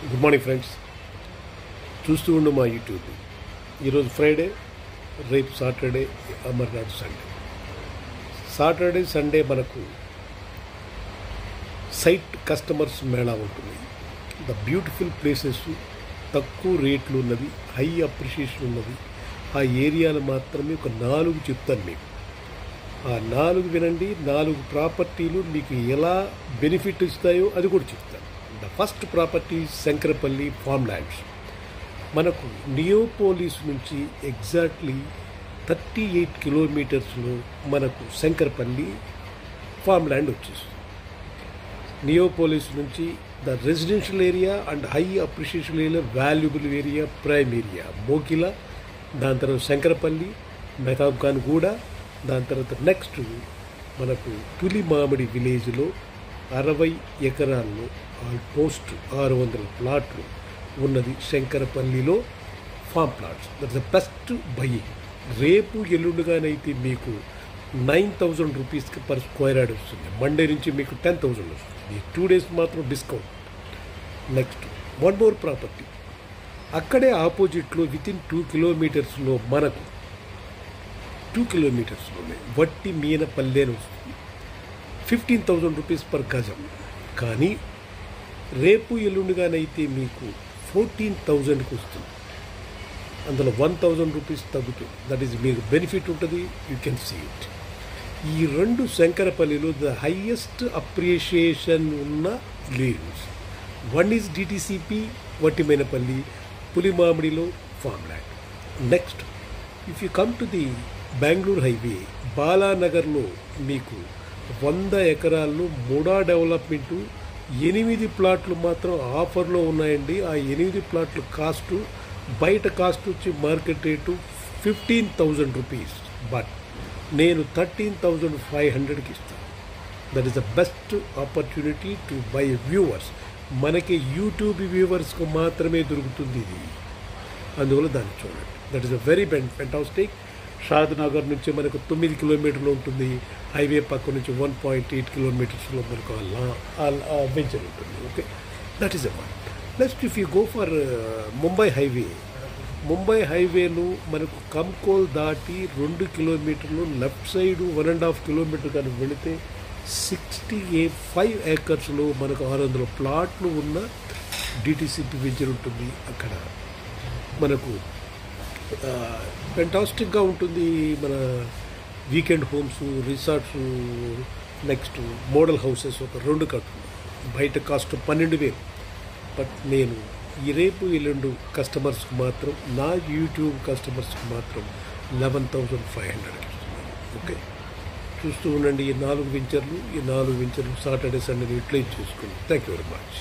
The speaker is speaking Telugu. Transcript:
గుడ్ మార్నింగ్ ఫ్రెండ్స్, చూస్తూ ఉండు మా యూట్యూబ్. ఈరోజు ఫ్రైడే, రేపు సాటర్డే, అమర్నాథ్ సాటర్డే సండే మనకు సైట్ కస్టమర్స్ మేళా ఉంటుంది. ద బ్యూటిఫుల్ ప్లేసెస్, తక్కువ రేట్లు ఉన్నది, హై అప్రిషియేషన్ ఉన్నది. ఆ ఏరియాలు మాత్రమే ఒక 4 చెప్తాను మీకు. ఆ 4 వినండి. 4 ప్రాపర్టీలు మీకు ఎలా బెనిఫిట్ ఇస్తాయో అది కూడా చెప్తాను. The first property Shankarpally form lands. మనకు నియోపోలిస్ నుంచి ఎగ్జాక్ట్లీ 38 కిలోమీటర్స్లో మనకు శంకరపల్లి ఫామ్ ల్యాండ్ వచ్చేస్తుంది. నియోపోలిస్ నుంచి the residential area and high appreciation area, valuable area, prime area Mokila, దాని తర్వాత శంకరపల్లి, మెహతాబ్ ఖాన్ గూడ, దాని తర్వాత నెక్స్ట్ మనకు తులి మామిడి విలేజ్లో 60 ఎకరాల్లో ఆల్మోస్ట్ 600 ప్లాట్లు ఉన్నది. శంకరపల్లిలో farm plots, that's the best buying. రేపు ఎల్లుండిగానైతే మీకు 9,000 రూపీస్కి పర్ స్క్వేర్ యార్డ్ వస్తుంది. మండే నుంచి మీకు 10,000 వస్తుంది. ఈ 2 days మాత్రం discount. Next one more property, అక్కడే ఆపోజిట్లో వితిన్ 2 కిలోమీటర్స్లో మనకు 2 కిలోమీటర్స్లోనే వట్టి మీనపల్లె అని వస్తుంది. 15,000 రూపీస్ పర్ గజం. కానీ రేపు ఎల్లుండిగానైతే మీకు 14,000కి వస్తుంది. అందులో 1,000 రూపీస్ తగ్గుతుంది. దట్ ఈజ్ మీకు బెనిఫిట్ ఉంటుంది. You can see it. ఈ 2 శంకరపల్లిలో ద హైయెస్ట్ అప్రిషియేషన్ ఉన్న lands. One is DTCP Vattimainapalli, పులిమామిడిలో farm land. Next if you come to the Bengaluru highway, బాలానగర్లో మీకు 100 ఎకరాల్లో మూడా డెవలప్మెంటు 8 ప్లాట్లు మాత్రం ఆఫర్లో ఉన్నాయండి. ఆ 8 ప్లాట్ల కాస్టు, బయట కాస్ట్ వచ్చి మార్కెట్ రేటు 15,000 రూపీస్. బట్ నేను 13,500కి ఇస్తాను. That is the best opportunity to buy viewers. మనకి యూట్యూబ్ వ్యూవర్స్కు మాత్రమే దొరుకుతుంది ఇది. అందువల్ల దాన్ని చూడండి. That is a very fantastic. Shadnagar నుంచి మనకు 9 కిలోమీటర్లు ఉంటుంది. హైవే పక్క నుంచి 1.8 కిలోమీటర్స్లో మనకు వెంచర్ ఉంటుంది. Okay, that is a one. Next if you go for Mumbai హైవేలో మనకు కంకోల్ దాటి 2 కిలోమీటర్లు లెఫ్ట్ సైడు 1.5 కిలోమీటర్ కానీ వెళితే 65 ఏకర్స్లో మనకు 600 ప్లాట్లు ఉన్న డిటిసిపి వెంచర్ ఉంటుంది. అక్కడ మనకు ఫెంటాస్టిక్గా ఉంటుంది. మన weekend homes, resorts, next model houses ఒక 2 కట్టు. బయట కాస్ట్ 12,000. బట్ నేను ఈ రేపు ఎల్లుండు కస్టమర్స్కి మాత్రం, నా యూట్యూబ్ కస్టమర్స్కి మాత్రం 11,500కి ఇస్తున్నాను. ఓకే, చూస్తూ ఉండండి. ఈ 4 వెంచర్లు సాటర్డే సండే యూటిలైజ్ చేసుకోండి. Thank you very much.